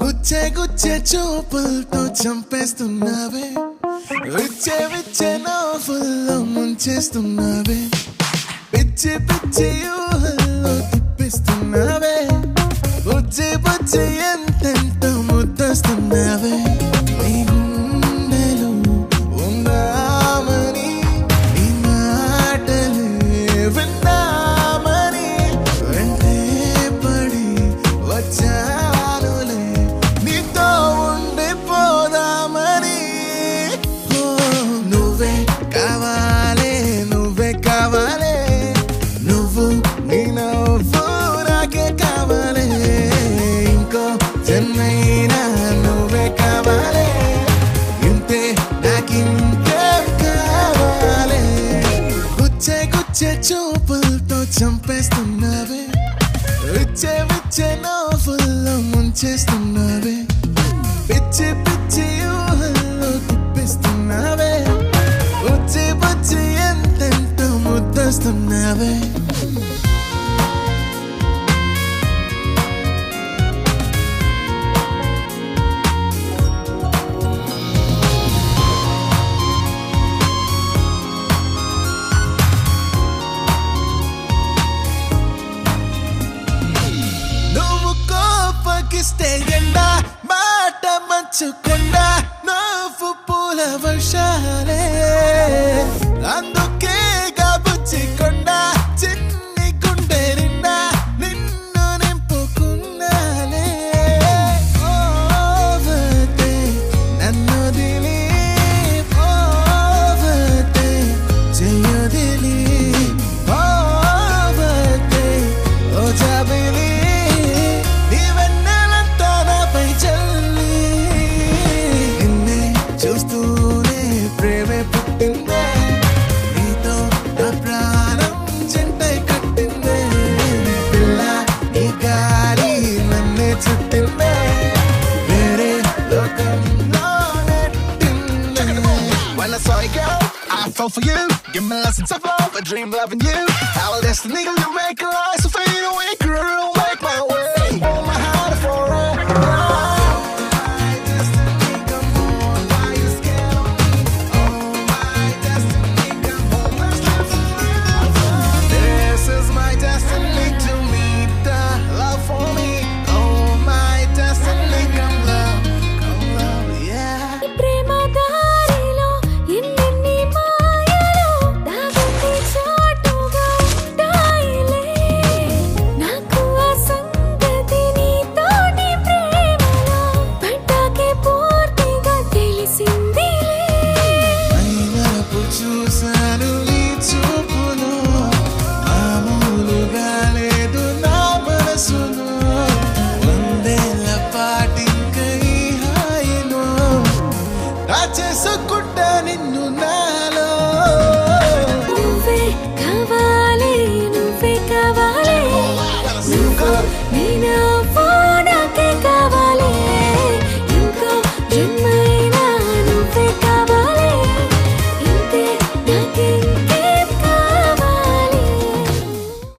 గుచ్చే గుచ్చే చూపులతో చంపేస్తున్నావే, విచ్చే విచ్చే నవ్వుల్లో ముంచేస్తున్నావే, పిచ్చి పిచ్చి ఊహల్లో తిప్పిస్తున్నావే, బుజ్జి బుజ్జి ఎంతెంతో ముద్దస్తున్నావే. నీ గుండెలో ఉందామని, నీ మాటలే విందామని వెంటే పడి వచ్చానులే, నీతో ఉండిపోదామని. నువ్వే కావాలే, నువ్వే కావాలే, నువ్వు నీ నవ్వు నాకే కావాలే, ఇంకో జన్మైనా నువ్వే కావాలే, ఇంతే నాకింకేం కావాలే. గుచ్చే గుచ్చే చూపులతో చంపేస్తున్నావే, విచ్చే విచ్చే నవ్వుల్లో ముంచేస్తున్నావే, పిచ్చి పిచ్చి ఊహల్లో తిప్పిస్తున్నావే, బుజ్జి బుజ్జి ఎంతెంతో ముద్దస్తున్నావే. నువ్వు కోపగిస్తే ఎండా, మాట మంచుకుండా నువ్వు పూల వర్షాలే, అందుకే బుచ్చికొండా చిన్ని గుండె నిండా నిన్ను నింపుకున్నాలే. పోవతే నన్నొదిలి, పోవతే చెయ్యొదిలి, పోవతే ఓ జాబిలి, నీ వెన్నెలంతా నాపై చల్లి, నిన్నే చూస్తూనే ప్రేమే పుట్టిందే, నీతో నా ప్రాణం జంటై కట్టిందే, పిల్ల ఈ గాలి నన్నే చుట్టిందే, వేరే లోకంలో నెట్టిందే. When I saw you, girl, I fell for you. Give me lessons of love, a dream loving you. Our destiny, you make our eyes fade away, girl.